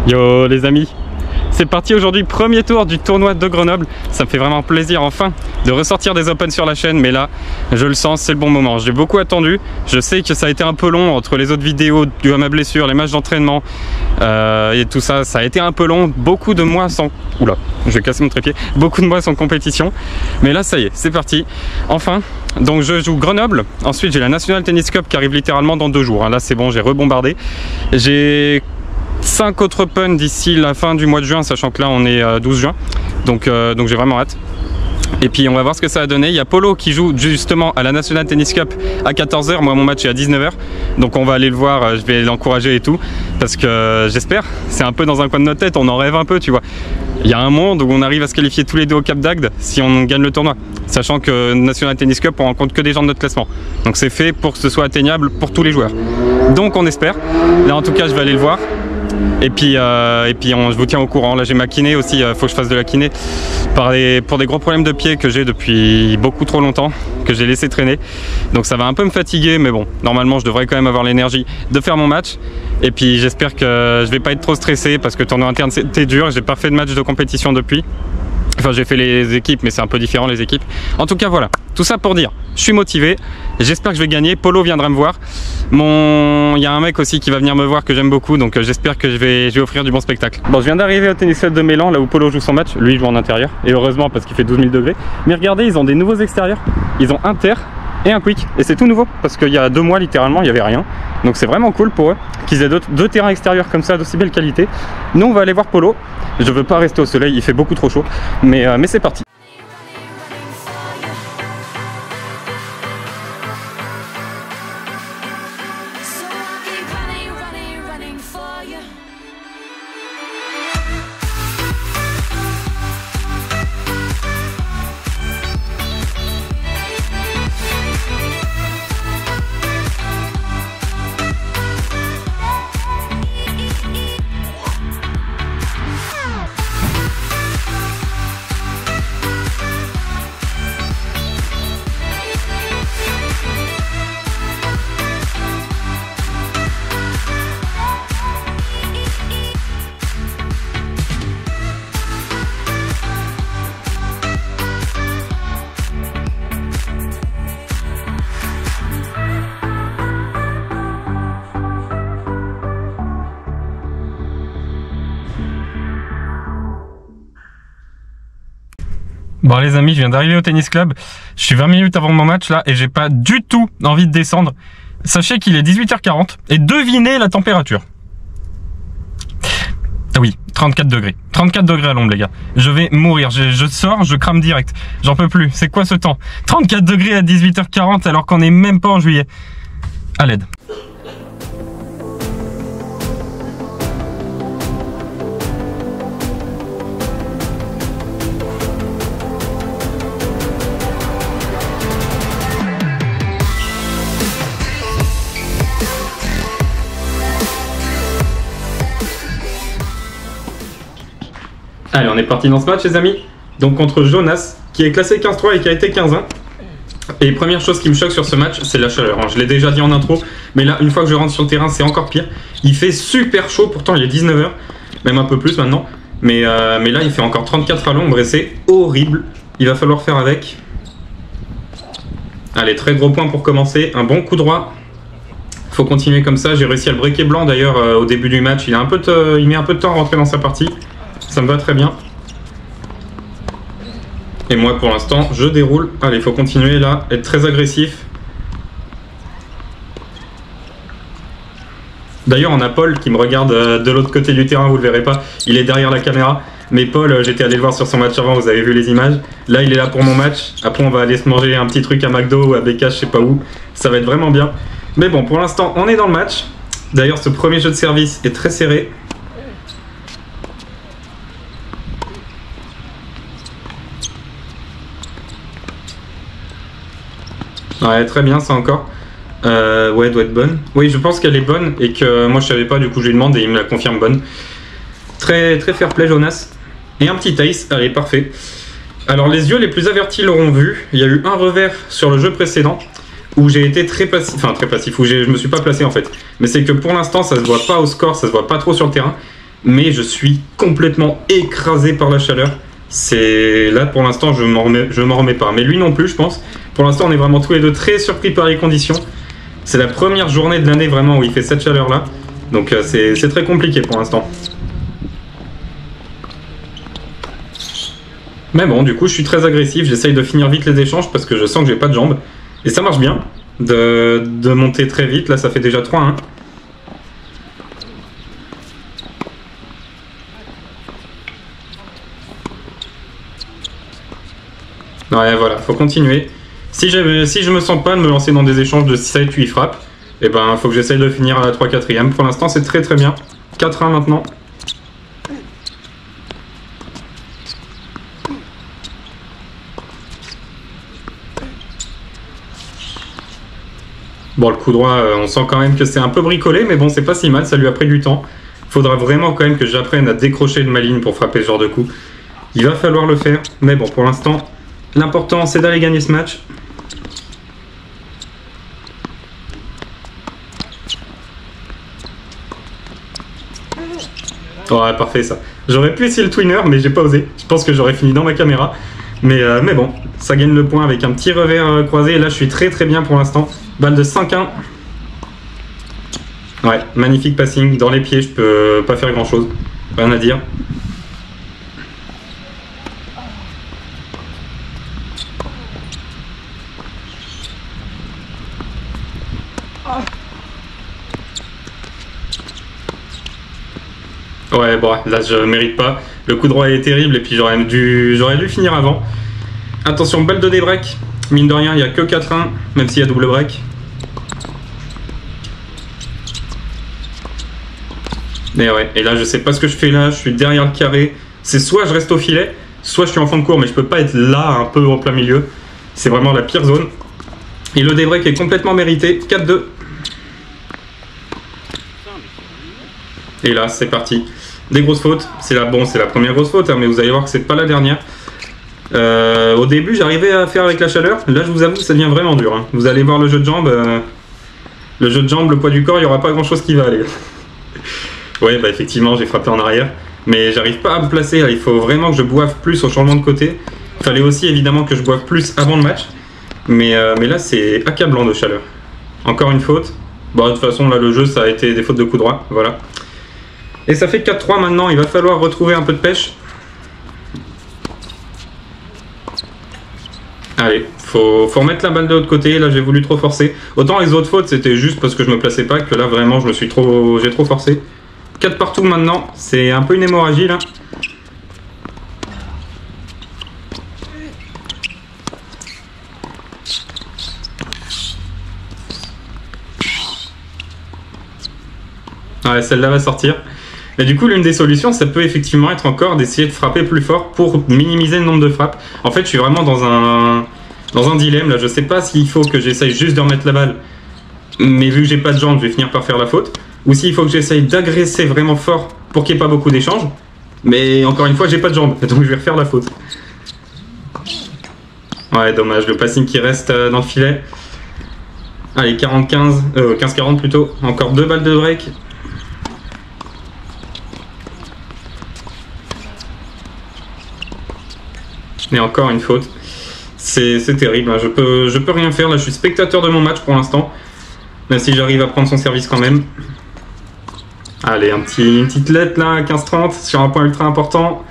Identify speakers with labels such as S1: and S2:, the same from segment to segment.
S1: Yo les amis, c'est parti aujourd'hui, premier tour du tournoi de Grenoble. Ça me fait vraiment plaisir enfin de ressortir des Open sur la chaîne, mais là je le sens, c'est le bon moment. J'ai beaucoup attendu, je sais que ça a été un peu long entre les autres vidéos dues à ma blessure, les matchs d'entraînement et tout ça, ça a été un peu long, beaucoup de mois sans... Oula, je vais casser mon trépied, beaucoup de mois sans compétition, mais là ça y est, c'est parti, enfin. Donc je joue Grenoble, ensuite j'ai la National Tennis Cup qui arrive littéralement dans 2 jours, là c'est bon, j'ai rebombardé. J'ai 5 autres Open d'ici la fin du mois de juin, sachant que là on est 12 juin, donc j'ai vraiment hâte. Et puis on va voir ce que ça a donné. Il y a Polo qui joue justement à la National Tennis Cup à 14 h, moi mon match est à 19 h, donc on va aller le voir, je vais l'encourager et tout, parce que j'espère, c'est un peu dans un coin de notre tête, on en rêve un peu, tu vois. Il y a un monde où on arrive à se qualifier tous les deux au Cap d'Agde si on gagne le tournoi, sachant que National Tennis Cup on rencontre que des gens de notre classement, donc c'est fait pour que ce soit atteignable pour tous les joueurs, donc on espère. Là en tout cas je vais aller le voir. Et puis je vous tiens au courant. Là j'ai ma kiné aussi, faut que je fasse de la kiné pour des gros problèmes de pied que j'ai depuis beaucoup trop longtemps, que j'ai laissé traîner. Donc ça va un peu me fatiguer, mais bon, normalement je devrais quand même avoir l'énergie de faire mon match. Et puis j'espère que je vais pas être trop stressé parce que le tournoi interne c'était dur, j'ai pas fait de match de compétition depuis. Enfin j'ai fait les équipes mais c'est un peu différent les équipes. En tout cas voilà, tout ça pour dire, je suis motivé, j'espère que je vais gagner, Polo viendra me voir. Il y a un mec aussi qui va venir me voir que j'aime beaucoup, donc j'espère que je vais offrir du bon spectacle. Bon, je viens d'arriver au tennis club de Mélan, là où Polo joue son match, lui il joue en intérieur, et heureusement parce qu'il fait 12 000 degrés. Mais regardez, ils ont des nouveaux extérieurs, ils ont un terre et un quick, et c'est tout nouveau, parce qu'il y a 2 mois littéralement il n'y avait rien. Donc c'est vraiment cool pour eux qu'ils aient deux terrains extérieurs comme ça d'aussi belle qualité. Nous on va aller voir Polo, je veux pas rester au soleil, il fait beaucoup trop chaud, mais c'est parti. Bon les amis, je viens d'arriver au tennis club, je suis 20 minutes avant mon match là et j'ai pas du tout envie de descendre. Sachez qu'il est 18 h 40 et devinez la température. Ah oui, 34 degrés. 34 degrés à l'ombre les gars. Je vais mourir, je sors, je crame direct. J'en peux plus, c'est quoi ce temps? 34 degrés à 18 h 40 alors qu'on est même pas en juillet. À l'aide. Allez, on est parti dans ce match les amis, donc contre Jonas qui est classé 15-3 et qui a été 15-1. Et première chose qui me choque sur ce match, c'est la chaleur, je l'ai déjà dit en intro, mais là une fois que je rentre sur le terrain c'est encore pire. Il fait super chaud, pourtant il est 19 h, même un peu plus maintenant, mais là il fait encore 34 à l'ombre et c'est horrible. Il va falloir faire avec. Allez, très gros point pour commencer, un bon coup droit. Faut continuer comme ça, j'ai réussi à le breaker blanc d'ailleurs au début du match, il met un peu de temps à rentrer dans sa partie. Ça me va très bien. Et moi pour l'instant je déroule. Allez, il faut continuer là, être très agressif. D'ailleurs on a Paul qui me regarde de l'autre côté du terrain, vous le verrez pas, il est derrière la caméra. Mais Paul, j'étais allé le voir sur son match avant, vous avez vu les images. Là il est là pour mon match, après on va aller se manger un petit truc à McDo ou à BK, je sais pas où. Ça va être vraiment bien. Mais bon, pour l'instant on est dans le match. D'ailleurs ce premier jeu de service est très serré. Ouais, très bien ça encore. Ouais, doit être bonne. Oui, je pense qu'elle est bonne et que moi je savais pas, du coup je lui demande et il me la confirme bonne. Très fair play Jonas. Et un petit ace, allez, parfait. Alors les yeux les plus avertis l'auront vu, il y a eu un revers sur le jeu précédent où j'ai été très passif, où je me suis pas placé en fait. Mais c'est que pour l'instant ça se voit pas au score, ça se voit pas trop sur le terrain. mais je suis complètement écrasé par la chaleur. C'est là pour l'instant je m'en remets pas, mais lui non plus je pense. Pour l'instant on est vraiment tous les deux très surpris par les conditions. C'est la première journée de l'année vraiment où il fait cette chaleur là, donc c'est très compliqué pour l'instant. Mais bon, du coup je suis très agressif, j'essaye de finir vite les échanges parce que je sens que j'ai pas de jambes. Et ça marche bien de monter très vite, là ça fait déjà 3-1. Ouais, voilà, faut continuer. Si je me sens pas de me lancer dans des échanges de 6 tu y frappes, et ben faut que j'essaye de finir à la 3-4ème. Pour l'instant c'est très bien. 4-1 maintenant. Bon, le coup droit, on sent quand même que c'est un peu bricolé, mais bon, c'est pas si mal, ça lui a pris du temps. Faudra vraiment quand même que j'apprenne à décrocher de ma ligne pour frapper ce genre de coup. Il va falloir le faire, mais bon, pour l'instant, l'important c'est d'aller gagner ce match. Ouais, parfait ça. J'aurais pu essayer le twinner, mais j'ai pas osé. Je pense que j'aurais fini dans ma caméra. Mais bon, ça gagne le point avec un petit revers croisé. Et là, je suis très bien pour l'instant. Balle de 5-1. Ouais, magnifique passing. Dans les pieds, je peux pas faire grand chose. Rien à dire. Ouais, bon, là je mérite pas. Le coup droit est terrible et puis j'aurais dû finir avant. Attention, balle de débreak. Mine de rien, il n'y a que 4-1, même s'il y a double break. Et ouais, et là je sais pas ce que je fais là, je suis derrière le carré. C'est soit je reste au filet, soit je suis en fond de cours, mais je peux pas être là un peu en plein milieu. C'est vraiment la pire zone. Et le débreak est complètement mérité. 4-2. Et là, c'est parti. Des grosses fautes. C'est la première grosse faute, hein, mais vous allez voir que c'est pas la dernière. Au début, j'arrivais à faire avec la chaleur. Là, je vous avoue, ça devient vraiment dur. Hein. Vous allez voir le jeu de jambes. Le poids du corps, il n'y aura pas grand-chose qui va aller. Ouais, bah effectivement, j'ai frappé en arrière. Mais j'arrive pas à me placer. Là. Il faut vraiment que je boive plus au changement de côté. Il fallait aussi, évidemment, que je boive plus avant le match. Mais là, c'est accablant de chaleur. Encore une faute. Bon, de toute façon, là, le jeu, ça a été des fautes de coup droit. Voilà. Et ça fait 4-3 maintenant, il va falloir retrouver un peu de pêche. Allez, faut remettre la balle de l'autre côté, là j'ai voulu trop forcer. Autant les autres fautes c'était juste parce que je me plaçais pas, que là vraiment j'ai trop forcé. 4 partout maintenant, c'est un peu une hémorragie là. Ouais, celle-là va sortir. Et du coup, l'une des solutions, ça peut effectivement être encore d'essayer de frapper plus fort pour minimiser le nombre de frappes. En fait, je suis vraiment dans un dilemme. Là, je sais pas s'il faut que j'essaye juste de remettre la balle, mais vu que j'ai pas de jambes, je vais finir par faire la faute. Ou s'il faut que j'essaye d'agresser vraiment fort pour qu'il n'y ait pas beaucoup d'échanges. Mais encore une fois, j'ai pas de jambes, donc je vais refaire la faute. Ouais, dommage, le passing qui reste dans le filet. Allez, 15-40 plutôt. Encore 2 balles de break. Et encore une faute. C'est terrible, hein. Je peux rien faire. Là, je suis spectateur de mon match pour l'instant. Même si j'arrive à prendre son service quand même. Allez, une petite lettre là, 15-30, sur un point ultra important.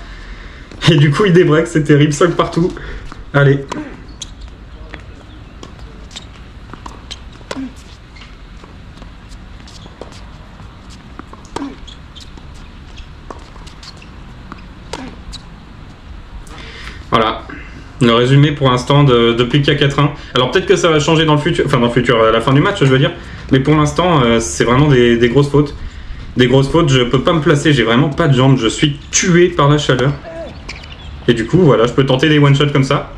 S1: Et du coup, il débreak, c'est terrible, 5 partout. Allez. Voilà, le résumé pour l'instant depuis qu'il y a 4-1. Alors peut-être que ça va changer dans le futur, enfin dans le futur, à la fin du match je veux dire. Mais pour l'instant c'est vraiment des grosses fautes. Des grosses fautes, je peux pas me placer, j'ai vraiment pas de jambes, je suis tué par la chaleur. Et du coup voilà, je peux tenter des one-shots comme ça.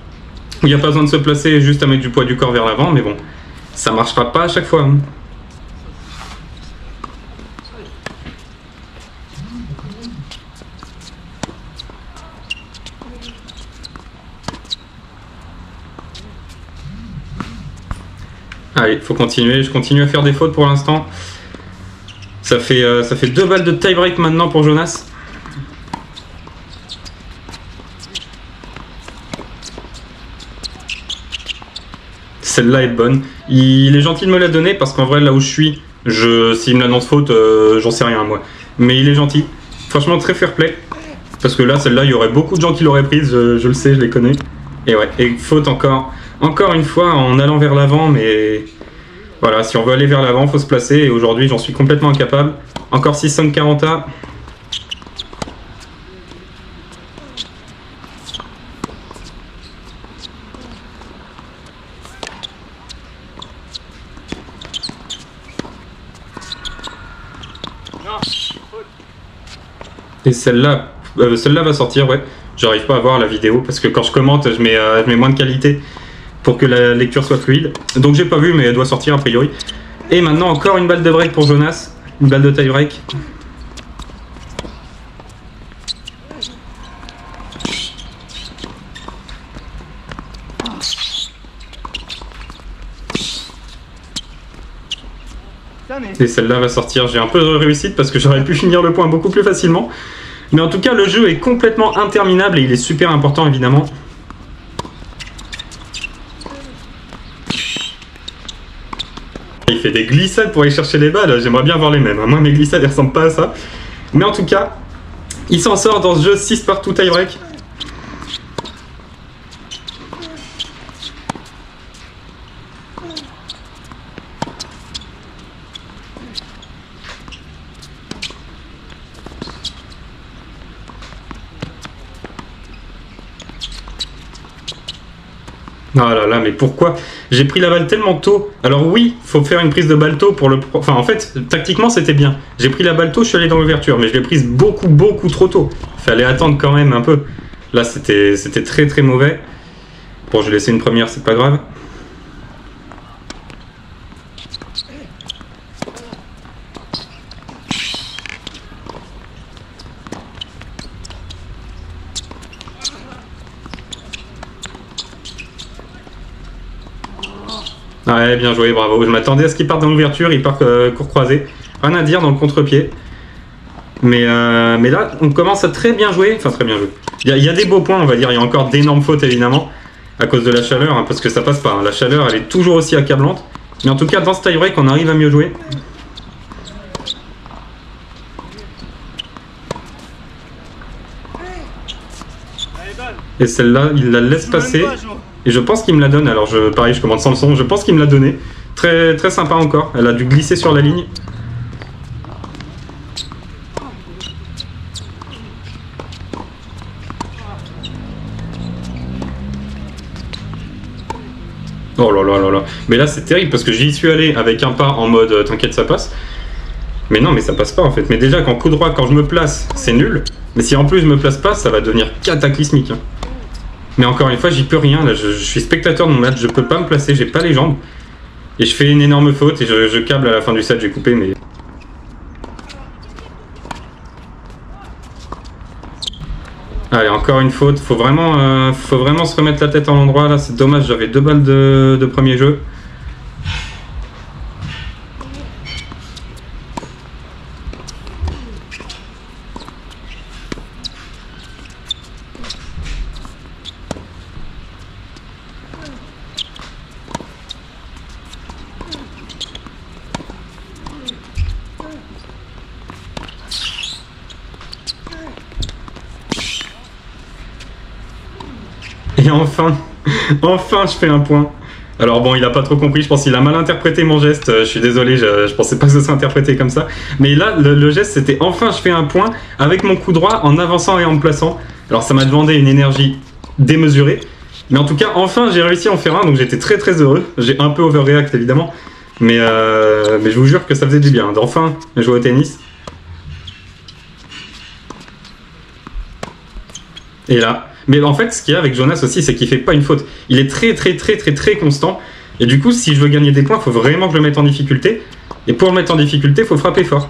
S1: Il n'y a pas besoin de se placer, juste à mettre du poids du corps vers l'avant, mais bon, ça marchera pas à chaque fois. Hein. Allez, faut continuer, je continue à faire des fautes pour l'instant. Ça fait 2 balles de tie-break maintenant pour Jonas. Celle-là est bonne. Il est gentil de me la donner parce qu'en vrai, là où je suis, s'il me l'annonce faute, j'en sais rien moi. Mais il est gentil. Franchement, très fair play. Parce que là, celle-là, il y aurait beaucoup de gens qui l'auraient prise, je le sais, je les connais. Et ouais, et faute encore une fois en allant vers l'avant, mais voilà, si on veut aller vers l'avant, il faut se placer. Et aujourd'hui, j'en suis complètement incapable. Encore 6-5 40A. Et celle-là va sortir, ouais. J'arrive pas à voir la vidéo parce que quand je commente, je mets moins de qualité pour que la lecture soit fluide. Donc j'ai pas vu, mais elle doit sortir a priori. Et maintenant encore une balle de break pour Jonas, une balle de tie break. Et celle-là va sortir. J'ai un peu de réussite parce que j'aurais pu finir le point beaucoup plus facilement. Mais en tout cas, le jeu est complètement interminable et il est super important évidemment. Il fait des glissades pour aller chercher les balles. J'aimerais bien voir les mêmes. Moi, mes glissades, elles ressemblent pas à ça. Mais en tout cas, il s'en sort dans ce jeu 6 partout tie break. Ah là là, mais pourquoi? J'ai pris la balle tellement tôt. Alors oui, faut faire une prise de balle tôt pour le... Enfin, en fait, tactiquement, c'était bien. J'ai pris la balle tôt, je suis allé dans l'ouverture, mais je l'ai prise beaucoup trop tôt. Fallait attendre quand même un peu. Là, c'était très mauvais. Bon, je vais laisser une première, c'est pas grave. Ouais, bien joué, bravo. Je m'attendais à ce qu'il parte dans l'ouverture, il part court croisé. Rien à dire dans le contre-pied. Mais là, on commence à très bien jouer. Enfin, très bien jouer. Il y a des beaux points, on va dire. Il y a encore d'énormes fautes, évidemment, à cause de la chaleur, hein, parce que ça passe pas. Hein. La chaleur, elle est toujours aussi accablante. Mais en tout cas, dans ce tie-break, on arrive à mieux jouer. Et celle-là, il la laisse passer. Et je pense qu'il me la donne. Alors, pareil, je commande sans le son. Je pense qu'il me l'a donné. Très sympa encore. Elle a dû glisser sur la ligne. Oh là là là là. Mais là, c'est terrible parce que j'y suis allé avec un pas en mode t'inquiète, ça passe. Mais non, mais ça passe pas en fait. Mais déjà, qu'en coup droit, quand je me place, c'est nul. Mais si en plus je me place pas, ça va devenir cataclysmique. Hein. Mais encore une fois, j'y peux rien. Là, je suis spectateur de mon match, je peux pas me placer, j'ai pas les jambes. Et je fais une énorme faute et je câble à la fin du set, j'ai coupé, mais... Allez, encore une faute. Faut vraiment se remettre la tête à l'endroit. Là, c'est dommage, j'avais 2 balles de premier jeu. Et enfin je fais un point. Alors bon, il a pas trop compris, je pense qu'il a mal interprété mon geste, je suis désolé, je pensais pas que ce soit interprété comme ça. Mais là, le geste c'était enfin je fais un point avec mon coup droit en avançant et en me plaçant. Alors ça m'a demandé une énergie démesurée. Mais en tout cas, enfin j'ai réussi à en faire un, donc j'étais très heureux. J'ai un peu overreact évidemment. Mais je vous jure que ça faisait du bien d'enfin jouer au tennis. Et là... Mais en fait, ce qu'il y a avec Jonas aussi, c'est qu'il fait pas une faute. Il est très constant. Et du coup, si je veux gagner des points, il faut vraiment que je le mette en difficulté. Et pour le mettre en difficulté, il faut frapper fort.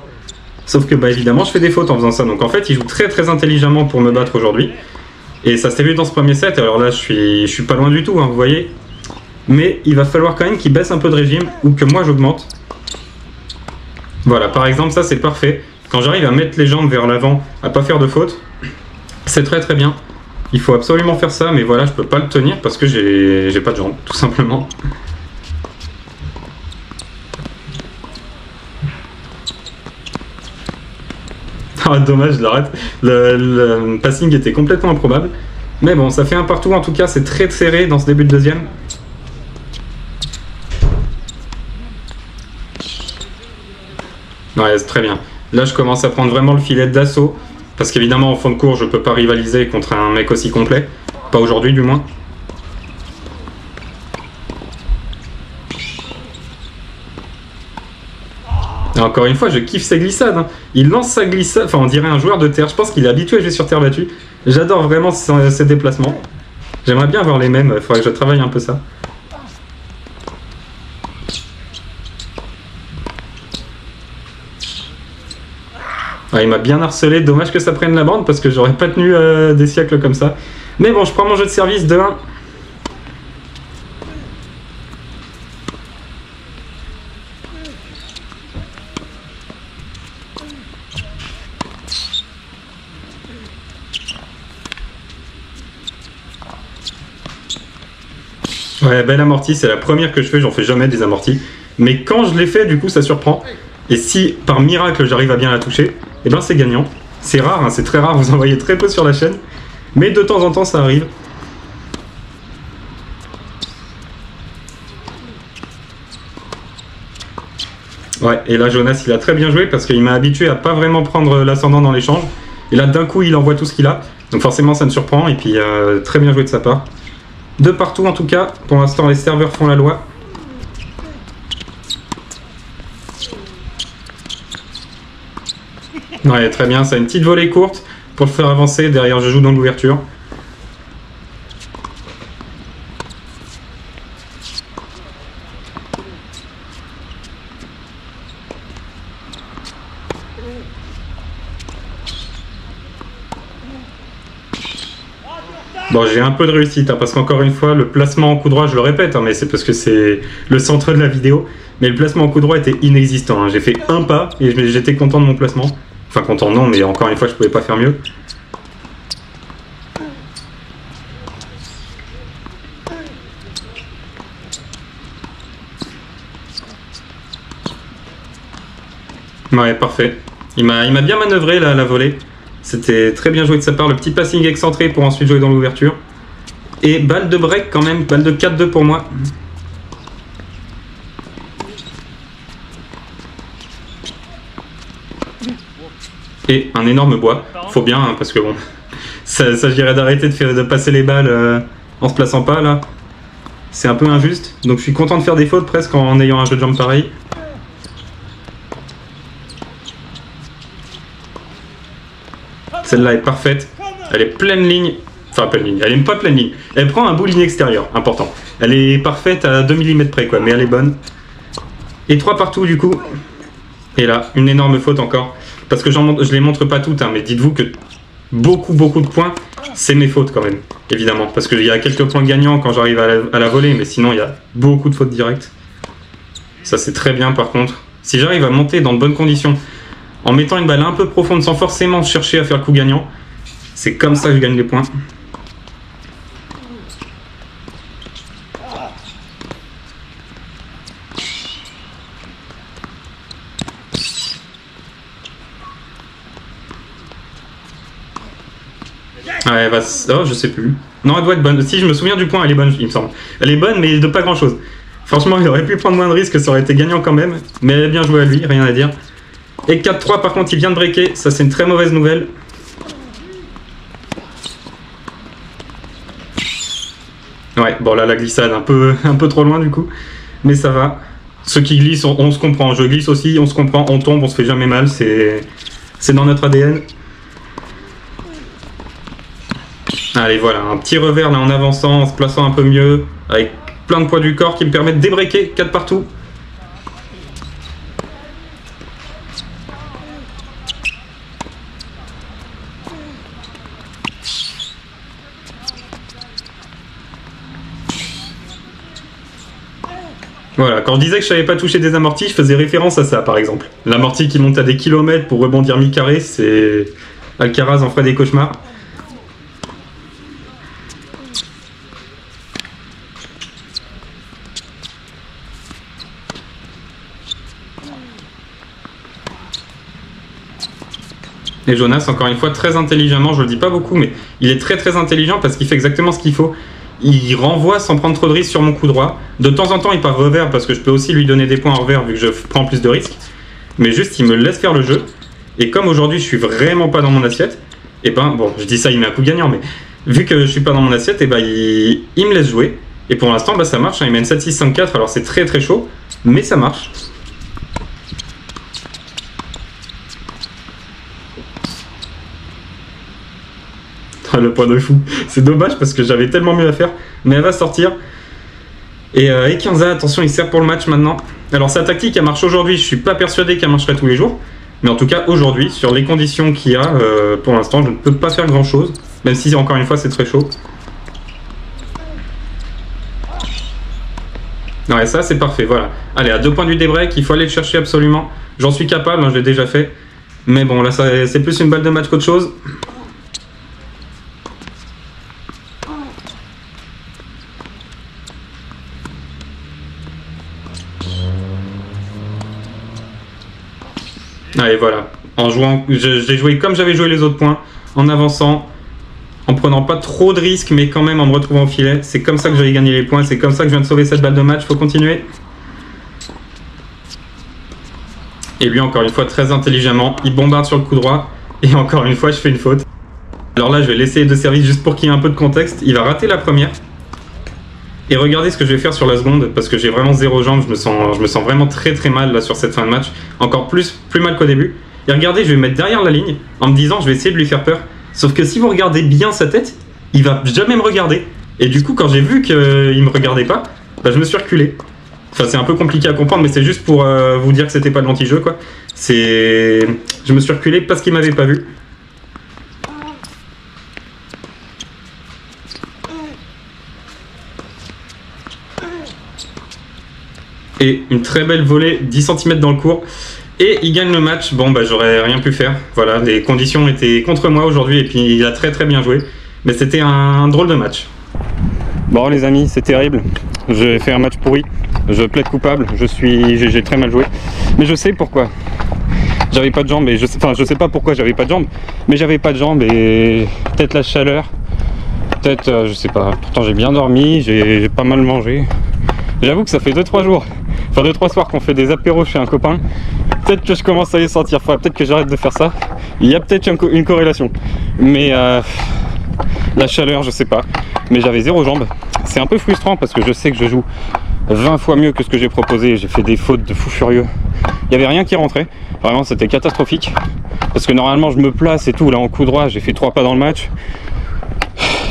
S1: Sauf que, bah évidemment, je fais des fautes en faisant ça. Donc en fait, il joue très intelligemment pour me battre aujourd'hui. Et ça s'est vu dans ce premier set. Alors là, je suis pas loin du tout, hein, vous voyez. Mais il va falloir quand même qu'il baisse un peu de régime ou que moi j'augmente. Voilà, par exemple, ça c'est parfait. Quand j'arrive à mettre les jambes vers l'avant, à pas faire de faute, c'est très très bien. Il faut absolument faire ça, mais voilà, je peux pas le tenir parce que j'ai pas de jambes, tout simplement. Ah, dommage, je l'arrête. Le passing était complètement improbable. Mais bon, ça fait un partout, en tout cas, c'est très serré dans ce début de deuxième. Ouais, c'est très bien. Là, je commence à prendre vraiment le filet d'assaut. Parce qu'évidemment, en fond de cours, je peux pas rivaliser contre un mec aussi complet. Pas aujourd'hui, du moins. Et encore une fois, je kiffe ses glissades. Hein. Il lance sa glissade, enfin, on dirait un joueur de terre. Je pense qu'il est habitué à jouer sur terre battue. J'adore vraiment ses déplacements. J'aimerais bien avoir les mêmes. Il faudrait que je travaille un peu ça. Ah, il m'a bien harcelé, dommage que ça prenne la bande parce que j'aurais pas tenu des siècles comme ça. Mais bon, je prends mon jeu de service de 1. Ouais, belle amortie, c'est la première que je fais, j'en fais jamais des amortis. Mais quand je l'ai fait, du coup, ça surprend. Et si par miracle j'arrive à bien la toucher, et ben c'est gagnant. C'est rare, hein, c'est très rare, vous en voyez très peu sur la chaîne. Mais de temps en temps ça arrive. Ouais, et là Jonas il a très bien joué parce qu'il m'a habitué à pas vraiment prendre l'ascendant dans l'échange. Et là d'un coup il envoie tout ce qu'il a. Donc forcément ça me surprend et puis très bien joué de sa part. De partout en tout cas, pour l'instant les serveurs font la loi. Ouais, très bien, ça a une petite volée courte pour le faire avancer. Derrière, je joue dans l'ouverture. Bon, j'ai un peu de réussite, hein, parce qu'encore une fois, le placement en coup droit, je le répète, hein, mais c'est parce que c'est le centre de la vidéo, mais le placement en coup droit était inexistant. Hein. J'ai fait un pas et j'étais content de mon placement. Enfin, content non, mais encore une fois, je pouvais pas faire mieux. Ouais, parfait. Il m'a bien manœuvré là, la volée. C'était très bien joué de sa part, le petit passing excentré pour ensuite jouer dans l'ouverture. Et balle de break quand même, balle de 4-2 pour moi. Et un énorme bois, faut bien, hein, parce que bon, ça je dirais d'arrêter de passer les balles en se plaçant pas là. C'est un peu injuste, donc je suis content de faire des fautes presque en ayant un jeu de jambes pareil. Celle-là est parfaite, elle est pleine ligne, enfin pleine ligne, elle est pas pleine ligne, elle prend un bout ligne extérieure, important. Elle est parfaite à 2 mm près quoi, mais elle est bonne. Et 3 partout du coup. Et là, une énorme faute encore. Parce que je les montre pas toutes, hein, mais dites-vous que beaucoup de points, c'est mes fautes quand même, évidemment. Parce qu'il y a quelques points gagnants quand j'arrive à la voler, mais sinon il y a beaucoup de fautes directes. Ça c'est très bien par contre. Si j'arrive à monter dans de bonnes conditions, en mettant une balle un peu profonde sans forcément chercher à faire le coup gagnant, c'est comme ça que je gagne les points. Ouais, elle va... Oh, je sais plus. Non, elle doit être bonne. Si je me souviens du point, elle est bonne, il me semble. Elle est bonne, mais de pas grand chose. Franchement, il aurait pu prendre moins de risques, ça aurait été gagnant quand même. Mais elle a bien joué à lui, rien à dire. Et 4-3, par contre, il vient de breaker. Ça, c'est une très mauvaise nouvelle. Ouais, bon là, la glissade, un peu trop loin du coup. Mais ça va. Ceux qui glissent, on se comprend. Je glisse aussi, on se comprend. On tombe, on se fait jamais mal. C'est dans notre ADN. Allez, voilà, un petit revers là en avançant, en se plaçant un peu mieux, avec plein de poids du corps qui me permettent de débreaker, 4 partout. Voilà, quand je disais que je savais pas toucher des amortis, je faisais référence à ça par exemple. L'amorti qui monte à des kilomètres pour rebondir mi-carré, c'est... Alcaraz en ferait des cauchemars. Et Jonas, encore une fois, très intelligemment, je le dis pas beaucoup, mais il est très intelligent parce qu'il fait exactement ce qu'il faut. Il renvoie sans prendre trop de risques sur mon coup droit. De temps en temps, il part revers parce que je peux aussi lui donner des points en revers vu que je prends plus de risques. Mais juste, il me laisse faire le jeu. Et comme aujourd'hui, je suis vraiment pas dans mon assiette, et ben, bon, je dis ça, il met un coup gagnant, mais vu que je suis pas dans mon assiette, et ben, il me laisse jouer. Et pour l'instant, bah, ça marche, hein, il mène 7-6, 5-4, alors c'est très chaud, mais ça marche. Le point de fou, c'est dommage parce que j'avais tellement mieux à faire, mais elle va sortir. Et Ekinza, attention, il sert pour le match maintenant. Alors sa tactique, elle marche aujourd'hui, je suis pas persuadé qu'elle marcherait tous les jours, mais en tout cas aujourd'hui, sur les conditions qu'il y a, pour l'instant, je ne peux pas faire grand chose, même si encore une fois c'est très chaud. Ouais, ça c'est parfait, voilà. Allez, à 2 points du débreak, il faut aller le chercher absolument. J'en suis capable, hein, je l'ai déjà fait, mais bon, là c'est plus une balle de match qu'autre chose. Allez, voilà, en jouant, j'ai joué comme j'avais joué les autres points, en avançant, en prenant pas trop de risques, mais quand même en me retrouvant au filet. C'est comme ça que j'avais gagné les points, c'est comme ça que je viens de sauver cette balle de match, faut continuer. Et lui, encore une fois, très intelligemment, il bombarde sur le coup droit, et encore une fois, je fais une faute. Alors là, je vais laisser les deux services juste pour qu'il y ait un peu de contexte. Il va rater la première. Et regardez ce que je vais faire sur la seconde, parce que j'ai vraiment 0 jambes, je me sens vraiment très mal là sur cette fin de match, encore plus mal qu'au début. Et regardez, je vais me mettre derrière la ligne, en me disant je vais essayer de lui faire peur. Sauf que si vous regardez bien sa tête, il va jamais me regarder. Et du coup, quand j'ai vu qu'il me regardait pas, bah, je me suis reculé. Enfin, c'est un peu compliqué à comprendre, mais c'est juste pour vous dire que c'était pas de l'anti-jeu, quoi. Je me suis reculé parce qu'il m'avait pas vu. Et une très belle volée, 10 cm dans le court. Et il gagne le match. Bon, bah j'aurais rien pu faire. Voilà, les conditions étaient contre moi aujourd'hui et puis il a très bien joué. Mais c'était un drôle de match. Bon les amis, c'est terrible. J'ai fait un match pourri. Je plaide coupable. J'ai très mal joué. Mais je sais pourquoi. J'avais pas de jambes et je sais pas pourquoi j'avais pas de jambes. Mais j'avais pas de jambes et peut-être la chaleur. Peut-être, je sais pas. Pourtant j'ai bien dormi, j'ai pas mal mangé. J'avoue que ça fait 2-3 jours, enfin 2-3 soirs qu'on fait des apéros chez un copain. Peut-être que je commence à les sentir, faudrait peut-être que j'arrête de faire ça. Il y a peut-être une corrélation. Mais la chaleur, je sais pas. Mais j'avais 0 jambes. C'est un peu frustrant parce que je sais que je joue 20 fois mieux que ce que j'ai proposé. J'ai fait des fautes de fou furieux. Il n'y avait rien qui rentrait. Vraiment, c'était catastrophique. Parce que normalement, je me place et tout. Là, en coup droit, j'ai fait 3 pas dans le match.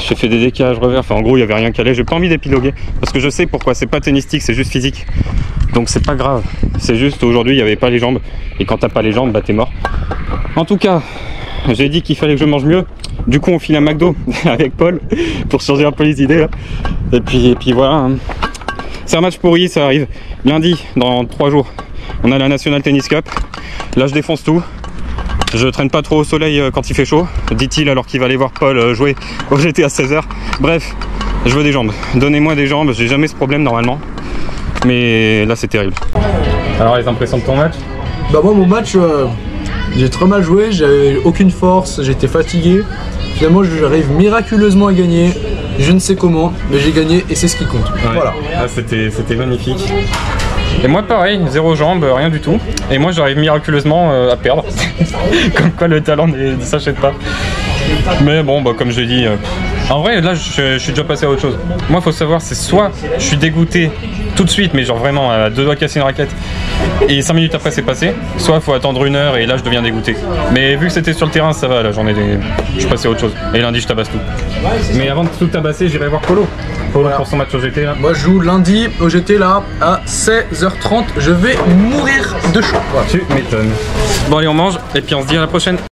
S1: J'ai fait des décalages revers, enfin en gros il n'y avait rien qui allait, j'ai pas envie d'épiloguer parce que je sais pourquoi, c'est pas tennistique, c'est juste physique. Donc c'est pas grave, c'est juste aujourd'hui il n'y avait pas les jambes et quand t'as pas les jambes bah t'es mort. En tout cas, j'ai dit qu'il fallait que je mange mieux, du coup on file à McDo avec Paul pour changer un peu les idées là. Et puis voilà, c'est un match pourri, ça arrive. Lundi, dans 3 jours, on a la National Tennis Cup, là je défonce tout. Je traîne pas trop au soleil quand il fait chaud, dit-il alors qu'il va aller voir Paul jouer au GT à 16 h. Bref, je veux des jambes. Donnez-moi des jambes, j'ai jamais ce problème normalement. Mais là c'est terrible. Alors les impressions de ton match?
S2: Bah moi mon match, j'ai très mal joué, j'avais aucune force, j'étais fatigué. Finalement j'arrive miraculeusement à gagner, je ne sais comment, mais j'ai gagné et c'est ce qui compte. Ouais. Voilà.
S1: Ah, c'était magnifique. Et moi pareil, 0 jambes, rien du tout. Et moi j'arrive miraculeusement à perdre. Comme quoi le talent ne s'achète pas. Mais bon, bah, comme je l'ai dit, en vrai là je suis déjà passé à autre chose. Moi faut savoir, c'est soit je suis dégoûté tout de suite, mais genre vraiment à 2 doigts de casser une raquette, et 5 minutes après c'est passé, soit faut attendre 1 heure et là je deviens dégoûté. Mais vu que c'était sur le terrain, ça va, là je suis passé à autre chose. Et lundi je tabasse tout. Mais avant de tout tabasser, j'irai voir Polo. Voilà. Pour son match au GT là.
S2: Moi je joue lundi au GT là à 16h30, je vais mourir de chaud. Voilà.
S1: Tu m'étonnes. Bon allez on mange et puis on se dit à la prochaine.